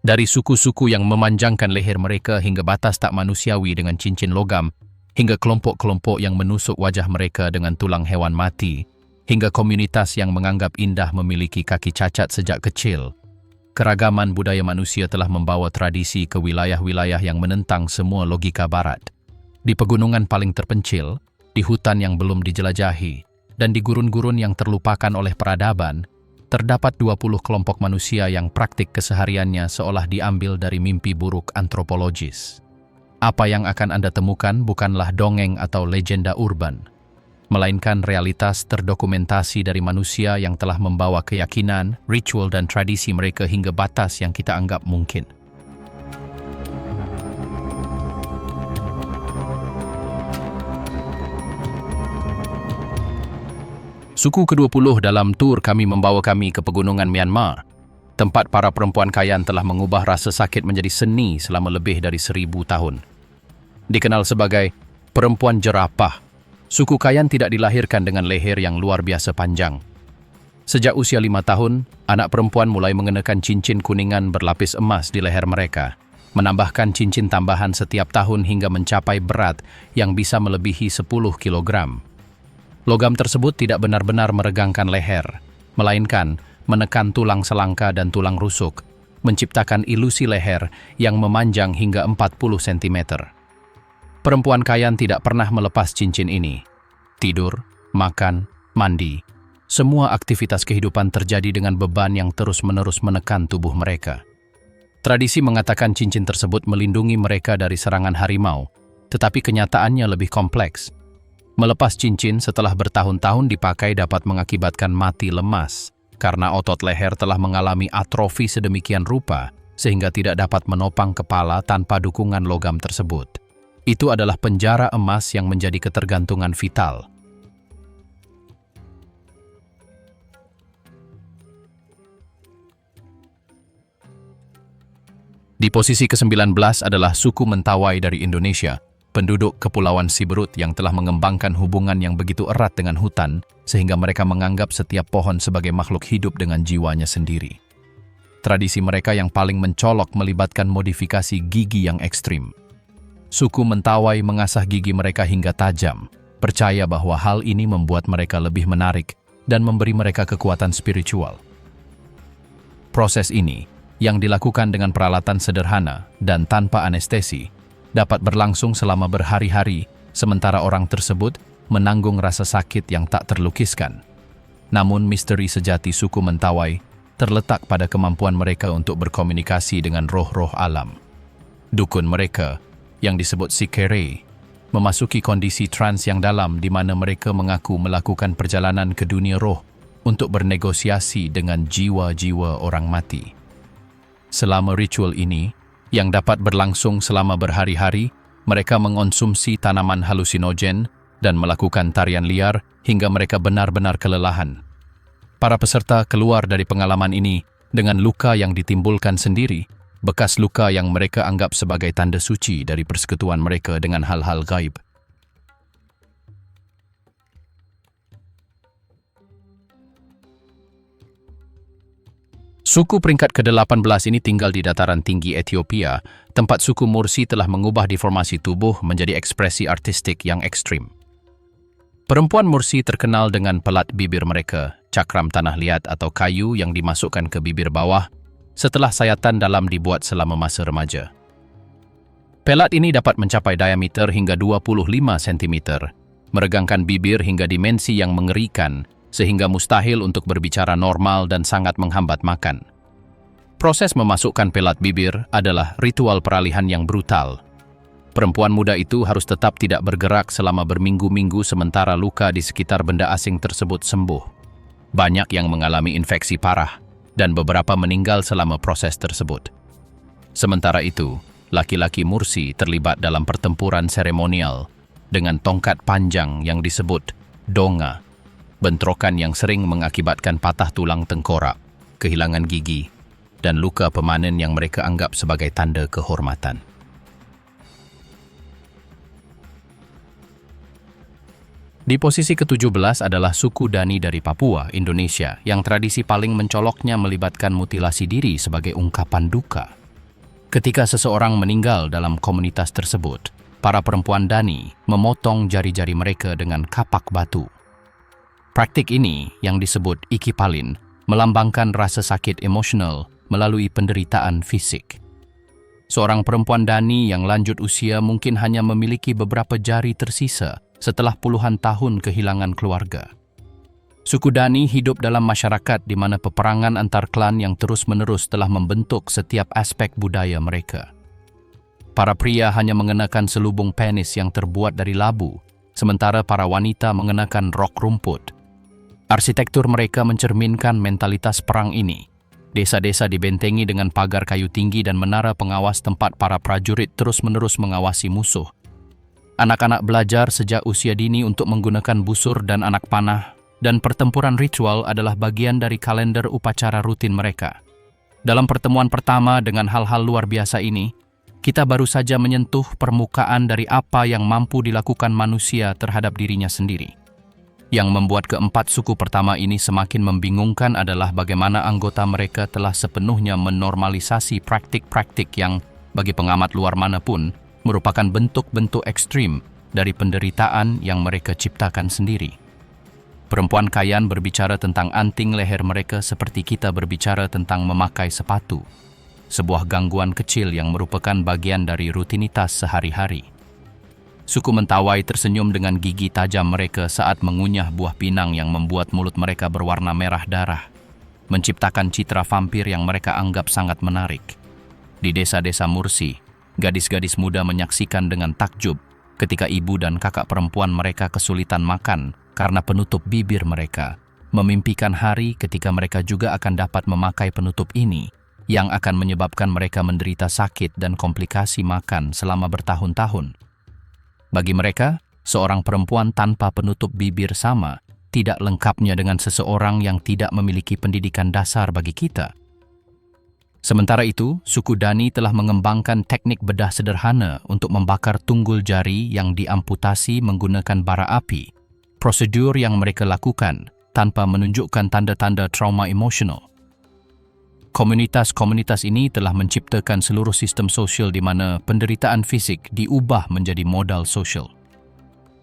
Dari suku-suku yang memanjangkan leher mereka hingga batas tak manusiawi dengan cincin logam, hingga kelompok-kelompok yang menusuk wajah mereka dengan tulang hewan mati, hingga komunitas yang menganggap indah memiliki kaki cacat sejak kecil. Keragaman budaya manusia telah membawa tradisi ke wilayah-wilayah yang menentang semua logika barat. Di pegunungan paling terpencil, di hutan yang belum dijelajahi, dan di gurun-gurun yang terlupakan oleh peradaban, terdapat 20 kelompok manusia yang praktik kesehariannya seolah diambil dari mimpi buruk antropologis. Apa yang akan Anda temukan bukanlah dongeng atau legenda urban, melainkan realitas terdokumentasi dari manusia yang telah membawa keyakinan, ritual dan tradisi mereka hingga batas yang kita anggap mungkin. Suku ke-20 dalam tur kami membawa kami ke pegunungan Myanmar, tempat para perempuan Kayan telah mengubah rasa sakit menjadi seni selama lebih dari 1000 tahun. Dikenal sebagai perempuan jerapah, suku Kayan tidak dilahirkan dengan leher yang luar biasa panjang. Sejak usia 5 tahun, anak perempuan mulai mengenakan cincin kuningan berlapis emas di leher mereka, menambahkan cincin tambahan setiap tahun hingga mencapai berat yang bisa melebihi 10 kilogram. Logam tersebut tidak benar-benar meregangkan leher, melainkan menekan tulang selangka dan tulang rusuk, menciptakan ilusi leher yang memanjang hingga 40 cm. Perempuan Kayan tidak pernah melepas cincin ini. Tidur, makan, mandi, semua aktivitas kehidupan terjadi dengan beban yang terus-menerus menekan tubuh mereka. Tradisi mengatakan cincin tersebut melindungi mereka dari serangan harimau, tetapi kenyataannya lebih kompleks. Melepas cincin setelah bertahun-tahun dipakai dapat mengakibatkan mati lemas, karena otot leher telah mengalami atrofi sedemikian rupa sehingga tidak dapat menopang kepala tanpa dukungan logam tersebut. Itu adalah penjara emas yang menjadi ketergantungan vital. Di posisi ke-19 adalah suku Mentawai dari Indonesia, penduduk Kepulauan Siberut yang telah mengembangkan hubungan yang begitu erat dengan hutan sehingga mereka menganggap setiap pohon sebagai makhluk hidup dengan jiwanya sendiri. Tradisi mereka yang paling mencolok melibatkan modifikasi gigi yang ekstrim. Suku Mentawai mengasah gigi mereka hingga tajam, percaya bahwa hal ini membuat mereka lebih menarik dan memberi mereka kekuatan spiritual. Proses ini, yang dilakukan dengan peralatan sederhana dan tanpa anestesi, dapat berlangsung selama berhari-hari, sementara orang tersebut menanggung rasa sakit yang tak terlukiskan. Namun misteri sejati suku Mentawai terletak pada kemampuan mereka untuk berkomunikasi dengan roh-roh alam. Dukun mereka, yang disebut Sikere, memasuki kondisi trans yang dalam di mana mereka mengaku melakukan perjalanan ke dunia roh untuk bernegosiasi dengan jiwa-jiwa orang mati. Selama ritual ini, yang dapat berlangsung selama berhari-hari, mereka mengonsumsi tanaman halusinogen dan melakukan tarian liar hingga mereka benar-benar kelelahan. Para peserta keluar dari pengalaman ini dengan luka yang ditimbulkan sendiri, bekas luka yang mereka anggap sebagai tanda suci dari persekutuan mereka dengan hal-hal gaib. Suku peringkat ke-18 ini tinggal di dataran tinggi Ethiopia, tempat suku Mursi telah mengubah deformasi tubuh menjadi ekspresi artistik yang ekstrim. Perempuan Mursi terkenal dengan pelat bibir mereka, cakram tanah liat atau kayu yang dimasukkan ke bibir bawah setelah sayatan dalam dibuat selama masa remaja. Pelat ini dapat mencapai diameter hingga 25 cm, meregangkan bibir hingga dimensi yang mengerikan, sehingga mustahil untuk berbicara normal dan sangat menghambat makan. Proses memasukkan pelat bibir adalah ritual peralihan yang brutal. Perempuan muda itu harus tetap tidak bergerak selama berminggu-minggu sementara luka di sekitar benda asing tersebut sembuh. Banyak yang mengalami infeksi parah, dan beberapa meninggal selama proses tersebut. Sementara itu, laki-laki Mursi terlibat dalam pertempuran seremonial dengan tongkat panjang yang disebut donga, bentrokan yang sering mengakibatkan patah tulang tengkorak, kehilangan gigi, dan luka pemanen yang mereka anggap sebagai tanda kehormatan. Di posisi ke-17 adalah suku Dani dari Papua, Indonesia, yang tradisi paling mencoloknya melibatkan mutilasi diri sebagai ungkapan duka. Ketika seseorang meninggal dalam komunitas tersebut, para perempuan Dani memotong jari-jari mereka dengan kapak batu. Praktik ini, yang disebut ikipalin, melambangkan rasa sakit emosional melalui penderitaan fisik. Seorang perempuan Dani yang lanjut usia mungkin hanya memiliki beberapa jari tersisa setelah puluhan tahun kehilangan keluarga. Suku Dani hidup dalam masyarakat di mana peperangan antar klan yang terus-menerus telah membentuk setiap aspek budaya mereka. Para pria hanya mengenakan selubung penis yang terbuat dari labu, sementara para wanita mengenakan rok rumput. Arsitektur mereka mencerminkan mentalitas perang ini. Desa-desa dibentengi dengan pagar kayu tinggi dan menara pengawas tempat para prajurit terus-menerus mengawasi musuh. Anak-anak belajar sejak usia dini untuk menggunakan busur dan anak panah, dan pertempuran ritual adalah bagian dari kalender upacara rutin mereka. Dalam pertemuan pertama dengan hal-hal luar biasa ini, kita baru saja menyentuh permukaan dari apa yang mampu dilakukan manusia terhadap dirinya sendiri. Yang membuat keempat suku pertama ini semakin membingungkan adalah bagaimana anggota mereka telah sepenuhnya menormalisasi praktik-praktik yang, bagi pengamat luar manapun, merupakan bentuk-bentuk ekstrim dari penderitaan yang mereka ciptakan sendiri. Perempuan Kayan berbicara tentang anting leher mereka seperti kita berbicara tentang memakai sepatu, sebuah gangguan kecil yang merupakan bagian dari rutinitas sehari-hari. Suku Mentawai tersenyum dengan gigi tajam mereka saat mengunyah buah pinang yang membuat mulut mereka berwarna merah darah, menciptakan citra vampir yang mereka anggap sangat menarik. Di desa-desa Mursi, gadis-gadis muda menyaksikan dengan takjub ketika ibu dan kakak perempuan mereka kesulitan makan karena penutup bibir mereka, memimpikan hari ketika mereka juga akan dapat memakai penutup ini, yang akan menyebabkan mereka menderita sakit dan komplikasi makan selama bertahun-tahun. Bagi mereka, seorang perempuan tanpa penutup bibir sama tidak lengkapnya dengan seseorang yang tidak memiliki pendidikan dasar bagi kita. Sementara itu, suku Dani telah mengembangkan teknik bedah sederhana untuk membakar tunggul jari yang diamputasi menggunakan bara api, prosedur yang mereka lakukan tanpa menunjukkan tanda-tanda trauma emosional. Komunitas-komunitas ini telah menciptakan seluruh sistem sosial di mana penderitaan fisik diubah menjadi modal sosial.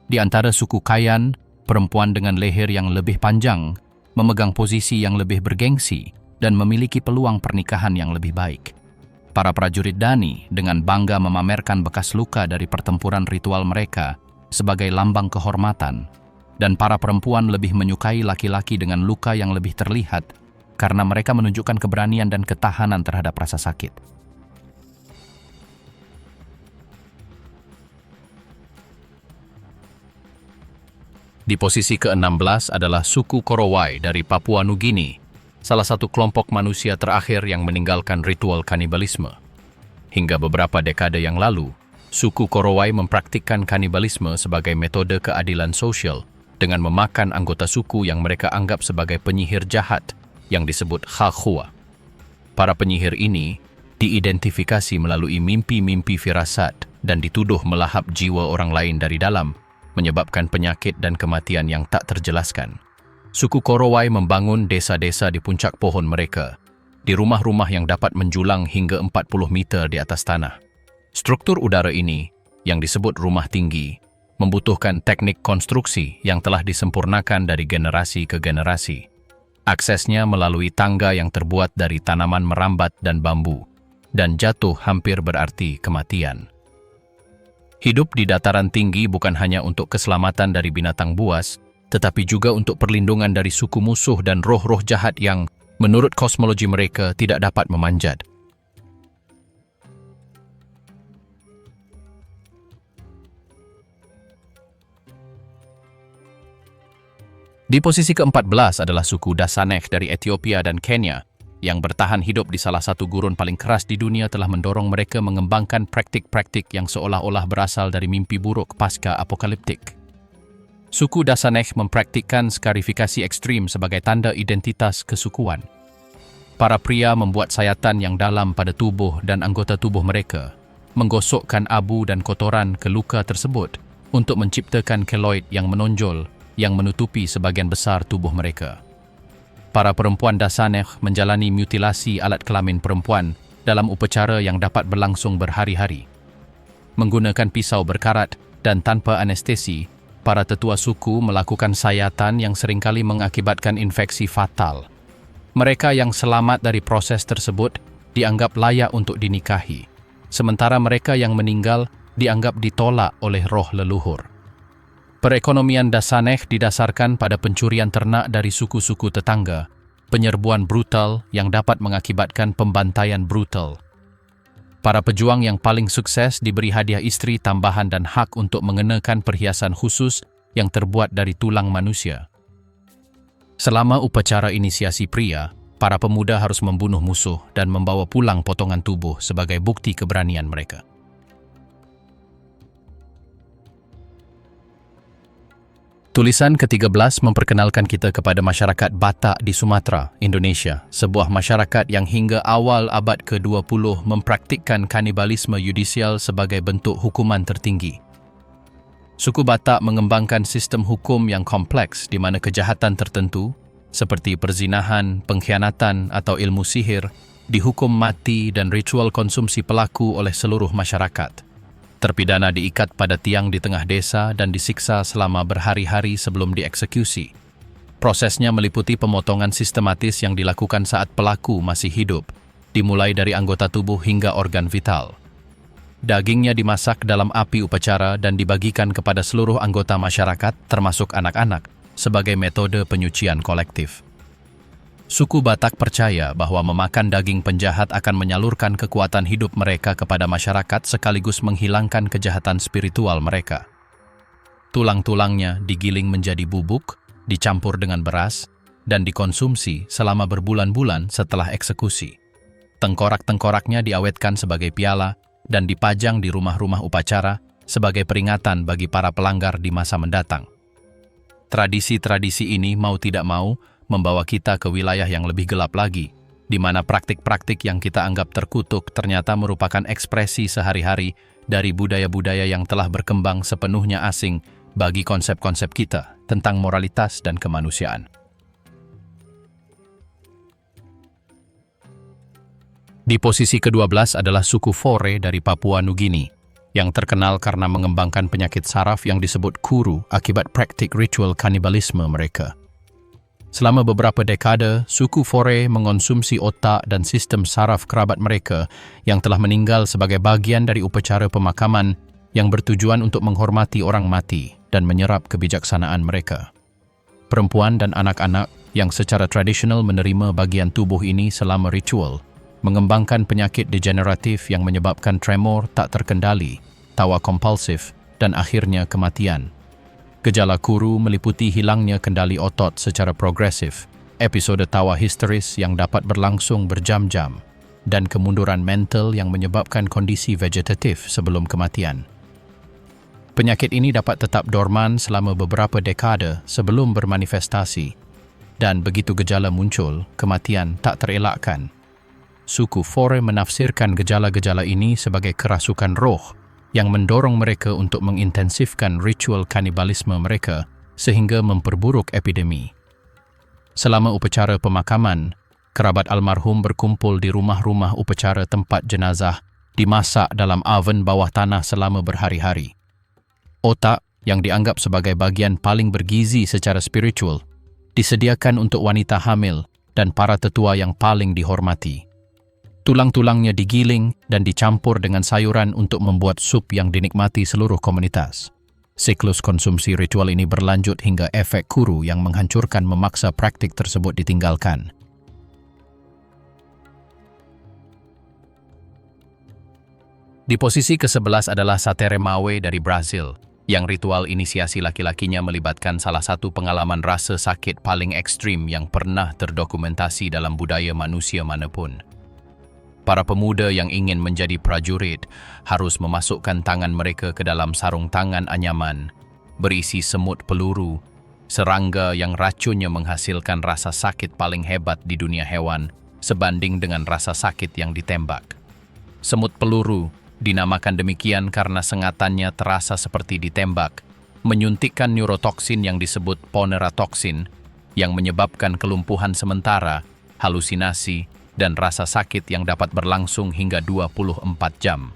Di antara suku Kayan, perempuan dengan leher yang lebih panjang memegang posisi yang lebih bergengsi dan memiliki peluang pernikahan yang lebih baik. Para prajurit Dani dengan bangga memamerkan bekas luka dari pertempuran ritual mereka sebagai lambang kehormatan, dan para perempuan lebih menyukai laki-laki dengan luka yang lebih terlihat karena mereka menunjukkan keberanian dan ketahanan terhadap rasa sakit. Di posisi ke-16 adalah suku Korowai dari Papua Nugini, salah satu kelompok manusia terakhir yang meninggalkan ritual kanibalisme. Hingga beberapa dekade yang lalu, suku Korowai mempraktikkan kanibalisme sebagai metode keadilan sosial dengan memakan anggota suku yang mereka anggap sebagai penyihir jahat yang disebut Khakua. Para penyihir ini diidentifikasi melalui mimpi-mimpi firasat dan dituduh melahap jiwa orang lain dari dalam, menyebabkan penyakit dan kematian yang tak terjelaskan. Suku Korowai membangun desa-desa di puncak pohon mereka, di rumah-rumah yang dapat menjulang hingga 40 meter di atas tanah. Struktur udara ini, yang disebut rumah tinggi, membutuhkan teknik konstruksi yang telah disempurnakan dari generasi ke generasi. Aksesnya melalui tangga yang terbuat dari tanaman merambat dan bambu, dan jatuh hampir berarti kematian. Hidup di dataran tinggi bukan hanya untuk keselamatan dari binatang buas, tetapi juga untuk perlindungan dari suku musuh dan roh-roh jahat yang, menurut kosmologi mereka, tidak dapat memanjat. Di posisi ke-14 adalah suku Dasaneh dari Ethiopia dan Kenya, yang bertahan hidup di salah satu gurun paling keras di dunia telah mendorong mereka mengembangkan praktik-praktik yang seolah-olah berasal dari mimpi buruk pasca apokaliptik. Suku Dasaneh mempraktikkan skarifikasi ekstrim sebagai tanda identitas kesukuan. Para pria membuat sayatan yang dalam pada tubuh dan anggota tubuh mereka, menggosokkan abu dan kotoran ke luka tersebut untuk menciptakan keloid yang menonjol yang menutupi sebagian besar tubuh mereka. Para perempuan Dasaneh menjalani mutilasi alat kelamin perempuan dalam upacara yang dapat berlangsung berhari-hari. Menggunakan pisau berkarat dan tanpa anestesi, para tetua suku melakukan sayatan yang seringkali mengakibatkan infeksi fatal. Mereka yang selamat dari proses tersebut dianggap layak untuk dinikahi, sementara mereka yang meninggal dianggap ditolak oleh roh leluhur. Perekonomian Dasaneh didasarkan pada pencurian ternak dari suku-suku tetangga, penyerbuan brutal yang dapat mengakibatkan pembantaian brutal. Para pejuang yang paling sukses diberi hadiah istri tambahan dan hak untuk mengenakan perhiasan khusus yang terbuat dari tulang manusia. Selama upacara inisiasi pria, para pemuda harus membunuh musuh dan membawa pulang potongan tubuh sebagai bukti keberanian mereka. Tulisan ke-13 memperkenalkan kita kepada masyarakat Batak di Sumatera, Indonesia, sebuah masyarakat yang hingga awal abad ke-20 mempraktikkan kanibalisme yudisial sebagai bentuk hukuman tertinggi. Suku Batak mengembangkan sistem hukum yang kompleks di mana kejahatan tertentu, seperti perzinahan, pengkhianatan atau ilmu sihir, dihukum mati dan ritual konsumsi pelaku oleh seluruh masyarakat. Terpidana diikat pada tiang di tengah desa dan disiksa selama berhari-hari sebelum dieksekusi. Prosesnya meliputi pemotongan sistematis yang dilakukan saat pelaku masih hidup, dimulai dari anggota tubuh hingga organ vital. Dagingnya dimasak dalam api upacara dan dibagikan kepada seluruh anggota masyarakat, termasuk anak-anak, sebagai metode penyucian kolektif. Suku Batak percaya bahwa memakan daging penjahat akan menyalurkan kekuatan hidup mereka kepada masyarakat sekaligus menghilangkan kejahatan spiritual mereka. Tulang-tulangnya digiling menjadi bubuk, dicampur dengan beras, dan dikonsumsi selama berbulan-bulan setelah eksekusi. Tengkorak-tengkoraknya diawetkan sebagai piala dan dipajang di rumah-rumah upacara sebagai peringatan bagi para pelanggar di masa mendatang. Tradisi-tradisi ini mau tidak mau membawa kita ke wilayah yang lebih gelap lagi, di mana praktik-praktik yang kita anggap terkutuk ternyata merupakan ekspresi sehari-hari dari budaya-budaya yang telah berkembang sepenuhnya asing bagi konsep-konsep kita tentang moralitas dan kemanusiaan. Di posisi ke-12 adalah suku Fore dari Papua Nugini, yang terkenal karena mengembangkan penyakit saraf yang disebut kuru akibat praktik ritual kanibalisme mereka. Selama beberapa dekade, suku Fore mengonsumsi otak dan sistem saraf kerabat mereka yang telah meninggal sebagai bagian dari upacara pemakaman yang bertujuan untuk menghormati orang mati dan menyerap kebijaksanaan mereka. Perempuan dan anak-anak yang secara tradisional menerima bagian tubuh ini selama ritual mengembangkan penyakit degeneratif yang menyebabkan tremor tak terkendali, tawa kompulsif, dan akhirnya kematian. Gejala kuru meliputi hilangnya kendali otot secara progresif, episode tawa histeris yang dapat berlangsung berjam-jam, dan kemunduran mental yang menyebabkan kondisi vegetatif sebelum kematian. Penyakit ini dapat tetap dorman selama beberapa dekade sebelum bermanifestasi, dan begitu gejala muncul, kematian tak terelakkan. Suku Fore menafsirkan gejala-gejala ini sebagai kerasukan roh yang mendorong mereka untuk mengintensifkan ritual kanibalisme mereka sehingga memperburuk epidemi. Selama upacara pemakaman, kerabat almarhum berkumpul di rumah-rumah upacara tempat jenazah dimasak dalam oven bawah tanah selama berhari-hari. Otak, yang dianggap sebagai bagian paling bergizi secara spiritual, disediakan untuk wanita hamil dan para tetua yang paling dihormati. Tulang-tulangnya digiling dan dicampur dengan sayuran untuk membuat sup yang dinikmati seluruh komunitas. Siklus konsumsi ritual ini berlanjut hingga efek kuru yang menghancurkan memaksa praktik tersebut ditinggalkan. Di posisi ke-11 adalah Satere Mawe dari Brazil, yang ritual inisiasi laki-lakinya melibatkan salah satu pengalaman rasa sakit paling ekstrim yang pernah terdokumentasi dalam budaya manusia manapun. Para pemuda yang ingin menjadi prajurit harus memasukkan tangan mereka ke dalam sarung tangan anyaman, berisi semut peluru, serangga yang racunnya menghasilkan rasa sakit paling hebat di dunia hewan, sebanding dengan rasa sakit yang ditembak. Semut peluru dinamakan demikian karena sengatannya terasa seperti ditembak, menyuntikkan neurotoksin yang disebut poneratoksin, yang menyebabkan kelumpuhan sementara, halusinasi, dan rasa sakit yang dapat berlangsung hingga 24 jam.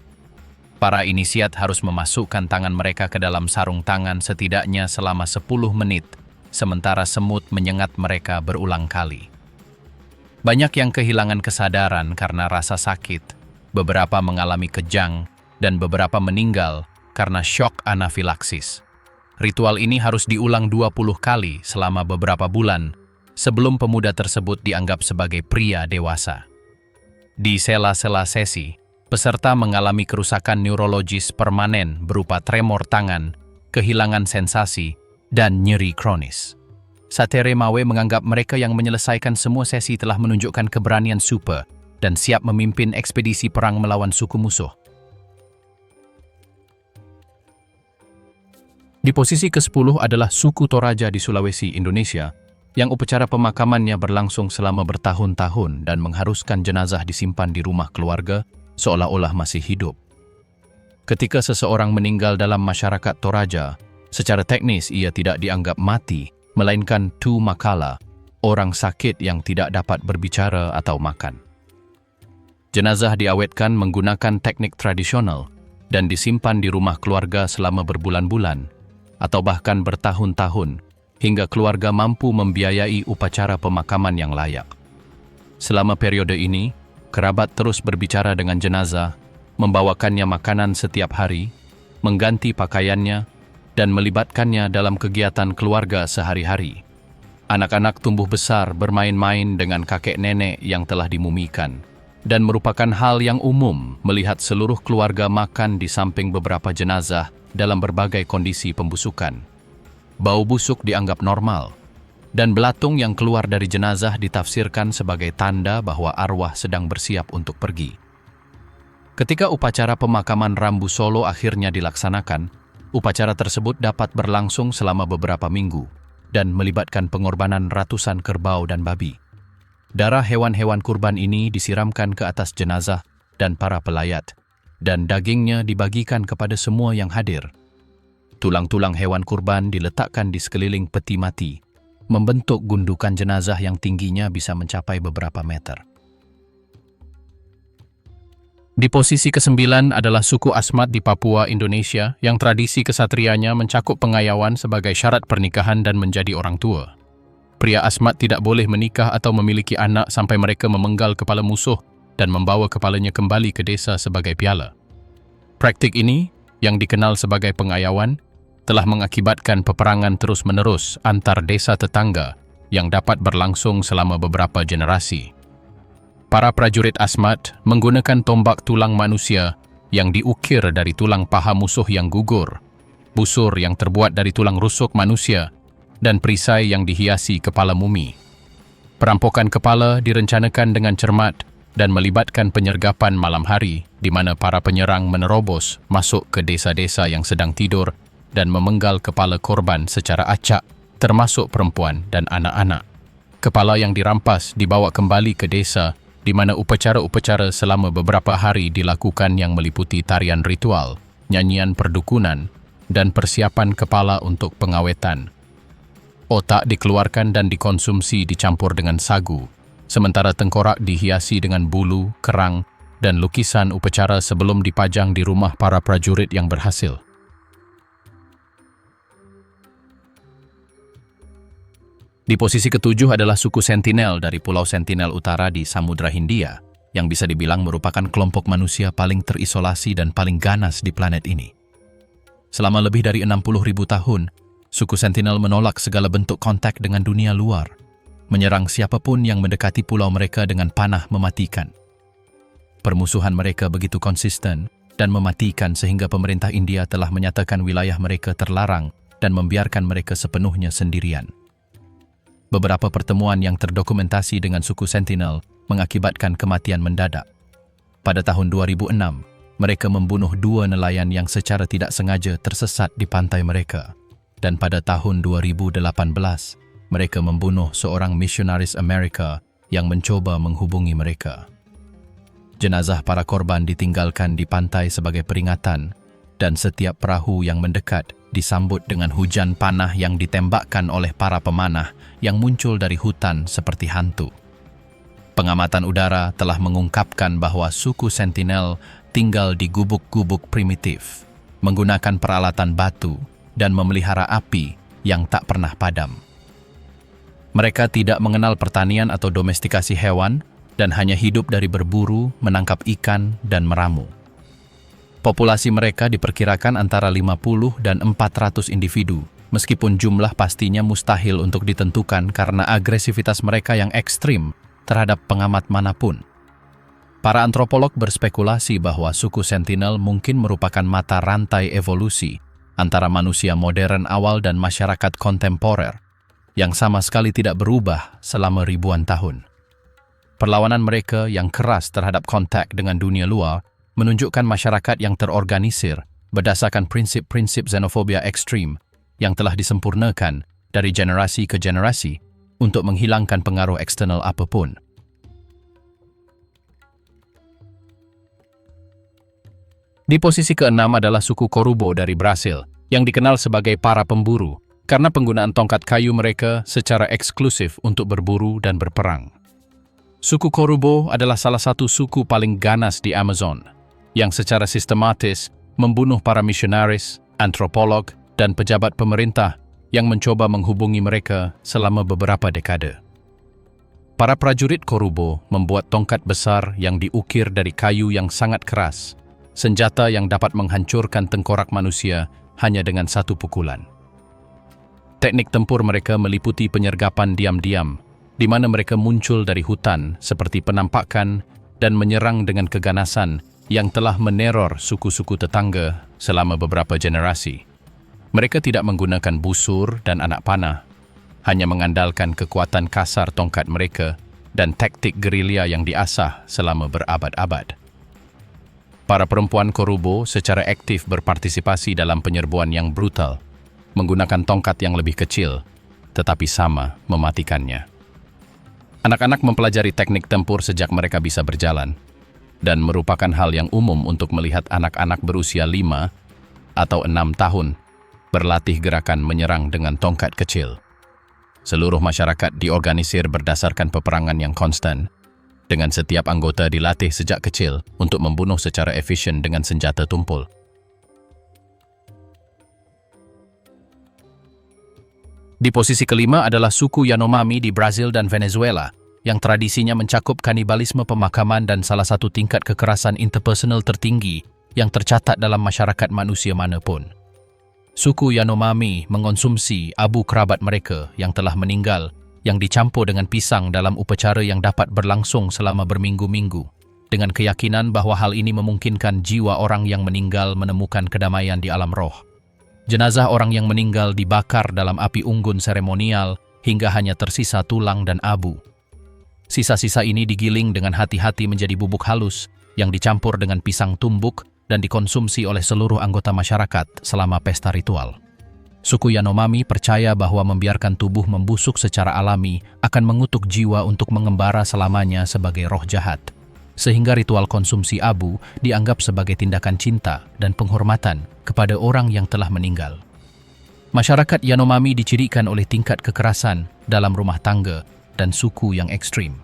Para inisiat harus memasukkan tangan mereka ke dalam sarung tangan setidaknya selama 10 menit, sementara semut menyengat mereka berulang kali. Banyak yang kehilangan kesadaran karena rasa sakit, beberapa mengalami kejang, dan beberapa meninggal karena syok anafilaksis. Ritual ini harus diulang 20 kali selama beberapa bulan sebelum pemuda tersebut dianggap sebagai pria dewasa. Di sela-sela sesi, peserta mengalami kerusakan neurologis permanen berupa tremor tangan, kehilangan sensasi, dan nyeri kronis. Satere Mawe menganggap mereka yang menyelesaikan semua sesi telah menunjukkan keberanian super dan siap memimpin ekspedisi perang melawan suku musuh. Di posisi ke-10 adalah suku Toraja di Sulawesi, Indonesia, yang upacara pemakamannya berlangsung selama bertahun-tahun dan mengharuskan jenazah disimpan di rumah keluarga seolah-olah masih hidup. Ketika seseorang meninggal dalam masyarakat Toraja, secara teknis ia tidak dianggap mati, melainkan tu makala, orang sakit yang tidak dapat berbicara atau makan. Jenazah diawetkan menggunakan teknik tradisional dan disimpan di rumah keluarga selama berbulan-bulan, atau bahkan bertahun-tahun, hingga keluarga mampu membiayai upacara pemakaman yang layak. Selama periode ini, kerabat terus berbicara dengan jenazah, membawakannya makanan setiap hari, mengganti pakaiannya, dan melibatkannya dalam kegiatan keluarga sehari-hari. Anak-anak tumbuh besar bermain-main dengan kakek nenek yang telah dimumikan, dan merupakan hal yang umum melihat seluruh keluarga makan di samping beberapa jenazah dalam berbagai kondisi pembusukan. Bau busuk dianggap normal, dan belatung yang keluar dari jenazah ditafsirkan sebagai tanda bahwa arwah sedang bersiap untuk pergi. Ketika upacara pemakaman Rambu Solo akhirnya dilaksanakan, upacara tersebut dapat berlangsung selama beberapa minggu dan melibatkan pengorbanan ratusan kerbau dan babi. Darah hewan-hewan kurban ini disiramkan ke atas jenazah dan para pelayat, dan dagingnya dibagikan kepada semua yang hadir. Tulang-tulang hewan kurban diletakkan di sekeliling peti mati, membentuk gundukan jenazah yang tingginya bisa mencapai beberapa meter. Di posisi ke-9 adalah suku Asmat di Papua, Indonesia, yang tradisi kesatrianya mencakup pengayauan sebagai syarat pernikahan dan menjadi orang tua. Pria Asmat tidak boleh menikah atau memiliki anak sampai mereka memenggal kepala musuh dan membawa kepalanya kembali ke desa sebagai piala. Praktik ini, yang dikenal sebagai pengayauan, telah mengakibatkan peperangan terus-menerus antar desa tetangga yang dapat berlangsung selama beberapa generasi. Para prajurit Asmat menggunakan tombak tulang manusia yang diukir dari tulang paha musuh yang gugur, busur yang terbuat dari tulang rusuk manusia, dan perisai yang dihiasi kepala mumi. Perampokan kepala direncanakan dengan cermat dan melibatkan penyergapan malam hari di mana para penyerang menerobos masuk ke desa-desa yang sedang tidur dan memenggal kepala korban secara acak, termasuk perempuan dan anak-anak. Kepala yang dirampas dibawa kembali ke desa di mana upacara-upacara selama beberapa hari dilakukan yang meliputi tarian ritual, nyanyian perdukunan, dan persiapan kepala untuk pengawetan. Otak dikeluarkan dan dikonsumsi dicampur dengan sagu, sementara tengkorak dihiasi dengan bulu, kerang, dan lukisan upacara sebelum dipajang di rumah para prajurit yang berhasil. Di posisi ke-7 adalah suku Sentinel dari Pulau Sentinel Utara di Samudra Hindia, yang bisa dibilang merupakan kelompok manusia paling terisolasi dan paling ganas di planet ini. Selama lebih dari 60.000 tahun, suku Sentinel menolak segala bentuk kontak dengan dunia luar, menyerang siapapun yang mendekati pulau mereka dengan panah mematikan. Permusuhan mereka begitu konsisten dan mematikan sehingga pemerintah India telah menyatakan wilayah mereka terlarang dan membiarkan mereka sepenuhnya sendirian. Beberapa pertemuan yang terdokumentasi dengan suku Sentinel mengakibatkan kematian mendadak. Pada tahun 2006, mereka membunuh 2 nelayan yang secara tidak sengaja tersesat di pantai mereka. Dan pada tahun 2018, mereka membunuh seorang misionaris Amerika yang mencoba menghubungi mereka. Jenazah para korban ditinggalkan di pantai sebagai peringatan, dan setiap perahu yang mendekat disambut dengan hujan panah yang ditembakkan oleh para pemanah yang muncul dari hutan seperti hantu. Pengamatan udara telah mengungkapkan bahwa suku Sentinel tinggal di gubuk-gubuk primitif, menggunakan peralatan batu dan memelihara api yang tak pernah padam. Mereka tidak mengenal pertanian atau domestikasi hewan dan hanya hidup dari berburu, menangkap ikan, dan meramu. Populasi mereka diperkirakan antara 50 dan 400 individu, meskipun jumlah pastinya mustahil untuk ditentukan karena agresivitas mereka yang ekstrim terhadap pengamat manapun. Para antropolog berspekulasi bahwa suku Sentinel mungkin merupakan mata rantai evolusi antara manusia modern awal dan masyarakat kontemporer, yang sama sekali tidak berubah selama ribuan tahun. Perlawanan mereka yang keras terhadap kontak dengan dunia luar menunjukkan masyarakat yang terorganisir berdasarkan prinsip-prinsip xenofobia ekstrim yang telah disempurnakan dari generasi ke generasi untuk menghilangkan pengaruh eksternal apapun. Di posisi ke-6 adalah suku Korubo dari Brasil, yang dikenal sebagai para pemburu, karena penggunaan tongkat kayu mereka secara eksklusif untuk berburu dan berperang. Suku Korubo adalah salah satu suku paling ganas di Amazon, yang secara sistematis membunuh para misionaris, antropolog, dan pejabat pemerintah yang mencoba menghubungi mereka selama beberapa dekade. Para prajurit Korubo membuat tongkat besar yang diukir dari kayu yang sangat keras, senjata yang dapat menghancurkan tengkorak manusia hanya dengan satu pukulan. Teknik tempur mereka meliputi penyergapan diam-diam, di mana mereka muncul dari hutan seperti penampakan dan menyerang dengan keganasan yang telah meneror suku-suku tetangga selama beberapa generasi. Mereka tidak menggunakan busur dan anak panah, hanya mengandalkan kekuatan kasar tongkat mereka dan taktik gerilya yang diasah selama berabad-abad. Para perempuan Korubo secara aktif berpartisipasi dalam penyerbuan yang brutal, menggunakan tongkat yang lebih kecil, tetapi sama mematikannya. Anak-anak mempelajari teknik tempur sejak mereka bisa berjalan, dan merupakan hal yang umum untuk melihat anak-anak berusia 5 atau 6 tahun berlatih gerakan menyerang dengan tongkat kecil. Seluruh masyarakat diorganisir berdasarkan peperangan yang konstan, dengan setiap anggota dilatih sejak kecil untuk membunuh secara efisien dengan senjata tumpul. Di posisi ke-5 adalah suku Yanomami di Brazil dan Venezuela, yang tradisinya mencakup kanibalisme pemakaman dan salah satu tingkat kekerasan interpersonal tertinggi yang tercatat dalam masyarakat manusia manapun. Suku Yanomami mengonsumsi abu kerabat mereka yang telah meninggal yang dicampur dengan pisang dalam upacara yang dapat berlangsung selama berminggu-minggu, dengan keyakinan bahwa hal ini memungkinkan jiwa orang yang meninggal menemukan kedamaian di alam roh. Jenazah orang yang meninggal dibakar dalam api unggun seremonial hingga hanya tersisa tulang dan abu. Sisa-sisa ini digiling dengan hati-hati menjadi bubuk halus yang dicampur dengan pisang tumbuk dan dikonsumsi oleh seluruh anggota masyarakat selama pesta ritual. Suku Yanomami percaya bahwa membiarkan tubuh membusuk secara alami akan mengutuk jiwa untuk mengembara selamanya sebagai roh jahat, sehingga ritual konsumsi abu dianggap sebagai tindakan cinta dan penghormatan kepada orang yang telah meninggal. Masyarakat Yanomami dicirikan oleh tingkat kekerasan dalam rumah tangga dan suku yang ekstrim.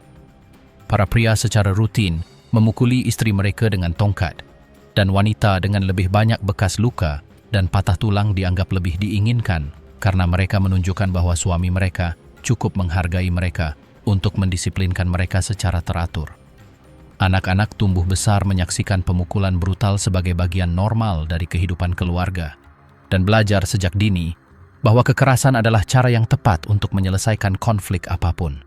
Para pria secara rutin memukuli istri mereka dengan tongkat, dan wanita dengan lebih banyak bekas luka dan patah tulang dianggap lebih diinginkan karena mereka menunjukkan bahwa suami mereka cukup menghargai mereka untuk mendisiplinkan mereka secara teratur. Anak-anak tumbuh besar menyaksikan pemukulan brutal sebagai bagian normal dari kehidupan keluarga dan belajar sejak dini bahwa kekerasan adalah cara yang tepat untuk menyelesaikan konflik apapun.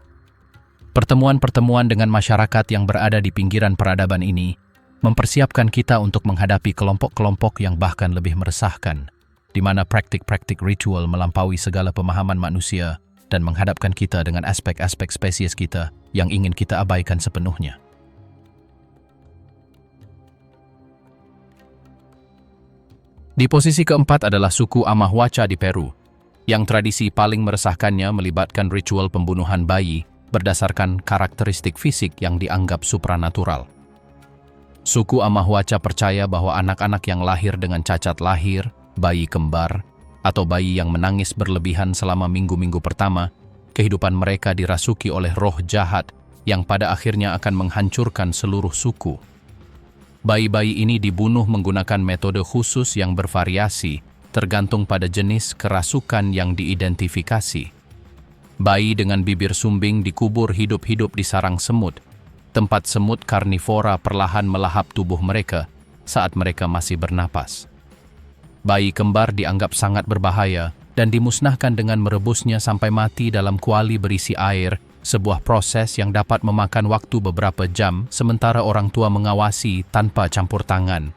Pertemuan-pertemuan dengan masyarakat yang berada di pinggiran peradaban ini mempersiapkan kita untuk menghadapi kelompok-kelompok yang bahkan lebih meresahkan, di mana praktik-praktik ritual melampaui segala pemahaman manusia dan menghadapkan kita dengan aspek-aspek spesies kita yang ingin kita abaikan sepenuhnya. Di posisi keempat adalah suku Amahuaca di Peru, yang tradisi paling meresahkannya melibatkan ritual pembunuhan bayi berdasarkan karakteristik fisik yang dianggap supranatural. Suku Amahuaca percaya bahwa anak-anak yang lahir dengan cacat lahir, bayi kembar, atau bayi yang menangis berlebihan selama minggu-minggu pertama, kehidupan mereka dirasuki oleh roh jahat yang pada akhirnya akan menghancurkan seluruh suku. Bayi-bayi ini dibunuh menggunakan metode khusus yang bervariasi, tergantung pada jenis kerasukan yang diidentifikasi. Bayi dengan bibir sumbing dikubur hidup-hidup di sarang semut, tempat semut karnivora perlahan melahap tubuh mereka saat mereka masih bernapas. Bayi kembar dianggap sangat berbahaya dan dimusnahkan dengan merebusnya sampai mati dalam kuali berisi air, sebuah proses yang dapat memakan waktu beberapa jam sementara orang tua mengawasi tanpa campur tangan.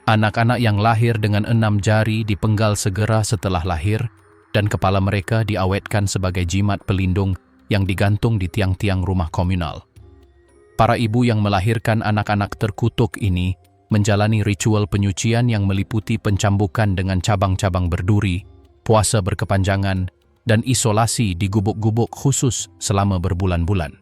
Anak-anak yang lahir dengan 6 jari dipenggal segera setelah lahir dan kepala mereka diawetkan sebagai jimat pelindung yang digantung di tiang-tiang rumah komunal. Para ibu yang melahirkan anak-anak terkutuk ini menjalani ritual penyucian yang meliputi pencambukan dengan cabang-cabang berduri, puasa berkepanjangan, dan isolasi di gubuk-gubuk khusus selama berbulan-bulan.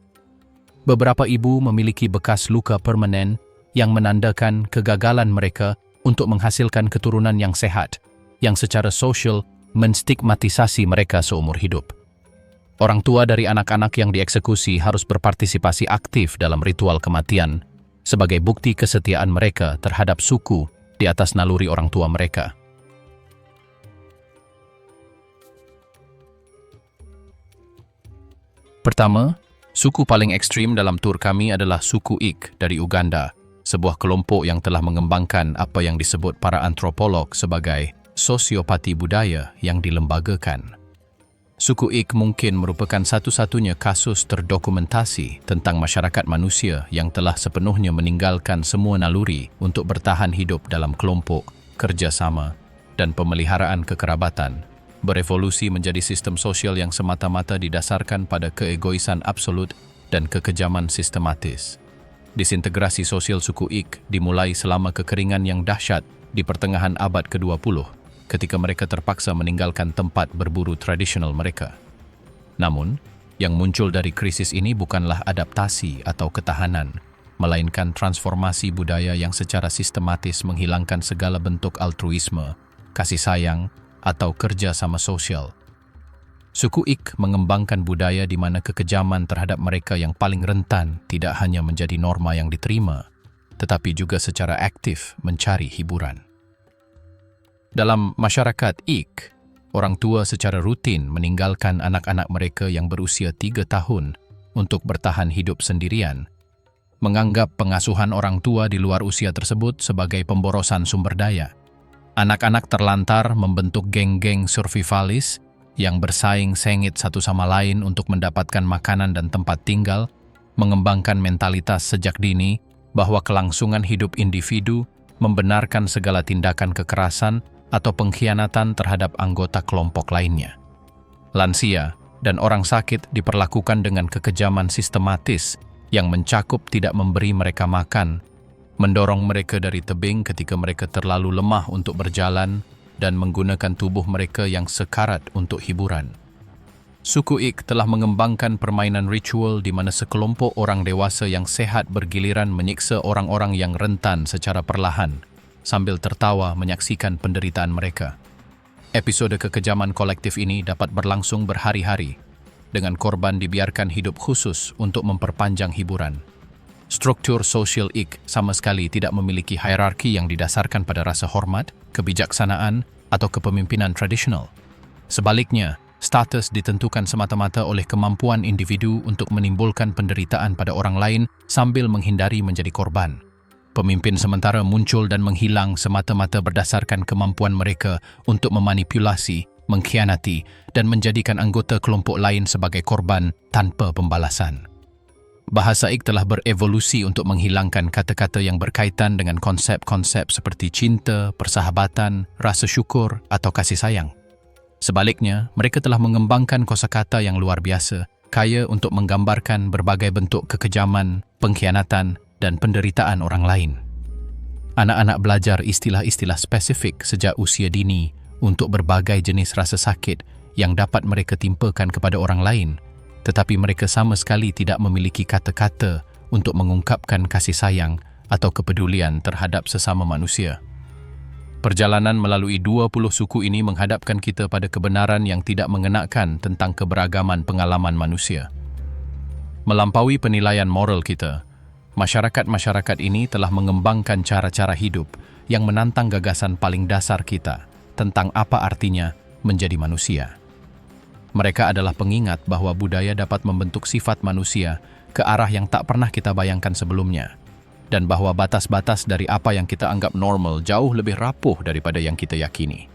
Beberapa ibu memiliki bekas luka permanen yang menandakan kegagalan mereka untuk menghasilkan keturunan yang sehat, yang secara sosial menstigmatisasi mereka seumur hidup. Orang tua dari anak-anak yang dieksekusi harus berpartisipasi aktif dalam ritual kematian sebagai bukti kesetiaan mereka terhadap suku di atas naluri orang tua mereka. Pertama, suku paling ekstrim dalam tur kami adalah suku Ik dari Uganda, sebuah kelompok yang telah mengembangkan apa yang disebut para antropolog sebagai sosiopati budaya yang dilembagakan. Suku Ik mungkin merupakan satu-satunya kasus terdokumentasi tentang masyarakat manusia yang telah sepenuhnya meninggalkan semua naluri untuk bertahan hidup dalam kelompok, kerjasama, dan pemeliharaan kekerabatan, berevolusi menjadi sistem sosial yang semata-mata didasarkan pada keegoisan absolut dan kekejaman sistematis. Disintegrasi sosial suku Ik dimulai selama kekeringan yang dahsyat di pertengahan abad ke-20, ketika mereka terpaksa meninggalkan tempat berburu tradisional mereka. Namun, yang muncul dari krisis ini bukanlah adaptasi atau ketahanan, melainkan transformasi budaya yang secara sistematis menghilangkan segala bentuk altruisme, kasih sayang, atau kerja sama sosial. Suku Ik mengembangkan budaya di mana kekejaman terhadap mereka yang paling rentan tidak hanya menjadi norma yang diterima, tetapi juga secara aktif mencari hiburan. Dalam masyarakat Ik, orang tua secara rutin meninggalkan anak-anak mereka yang berusia 3 tahun untuk bertahan hidup sendirian, menganggap pengasuhan orang tua di luar usia tersebut sebagai pemborosan sumber daya. Anak-anak terlantar membentuk geng-geng survivalis yang bersaing sengit satu sama lain untuk mendapatkan makanan dan tempat tinggal, mengembangkan mentalitas sejak dini bahwa kelangsungan hidup individu membenarkan segala tindakan kekerasan atau pengkhianatan terhadap anggota kelompok lainnya. Lansia dan orang sakit diperlakukan dengan kekejaman sistematis yang mencakup tidak memberi mereka makan, mendorong mereka dari tebing ketika mereka terlalu lemah untuk berjalan, dan menggunakan tubuh mereka yang sekarat untuk hiburan. Suku Ik telah mengembangkan permainan ritual di mana sekelompok orang dewasa yang sehat bergiliran menyiksa orang-orang yang rentan secara perlahan, sambil tertawa menyaksikan penderitaan mereka. Episode kekejaman kolektif ini dapat berlangsung berhari-hari, dengan korban dibiarkan hidup khusus untuk memperpanjang hiburan. Struktur sosial Ik sama sekali tidak memiliki hierarki yang didasarkan pada rasa hormat, kebijaksanaan, atau kepemimpinan tradisional. Sebaliknya, status ditentukan semata-mata oleh kemampuan individu untuk menimbulkan penderitaan pada orang lain sambil menghindari menjadi korban. Pemimpin sementara muncul dan menghilang semata-mata berdasarkan kemampuan mereka untuk memanipulasi, mengkhianati, dan menjadikan anggota kelompok lain sebagai korban tanpa pembalasan. Bahasa Ik telah berevolusi untuk menghilangkan kata-kata yang berkaitan dengan konsep-konsep seperti cinta, persahabatan, rasa syukur, atau kasih sayang. Sebaliknya, mereka telah mengembangkan kosakata yang luar biasa, kaya untuk menggambarkan berbagai bentuk kekejaman, pengkhianatan, dan penderitaan orang lain. Anak-anak belajar istilah-istilah spesifik sejak usia dini untuk berbagai jenis rasa sakit yang dapat mereka timpakan kepada orang lain, tetapi mereka sama sekali tidak memiliki kata-kata untuk mengungkapkan kasih sayang atau kepedulian terhadap sesama manusia. Perjalanan melalui 20 suku ini menghadapkan kita pada kebenaran yang tidak mengenakan tentang keberagaman pengalaman manusia. Melampaui penilaian moral kita, masyarakat-masyarakat ini telah mengembangkan cara-cara hidup yang menantang gagasan paling dasar kita tentang apa artinya menjadi manusia. Mereka adalah pengingat bahwa budaya dapat membentuk sifat manusia ke arah yang tak pernah kita bayangkan sebelumnya, dan bahwa batas-batas dari apa yang kita anggap normal jauh lebih rapuh daripada yang kita yakini.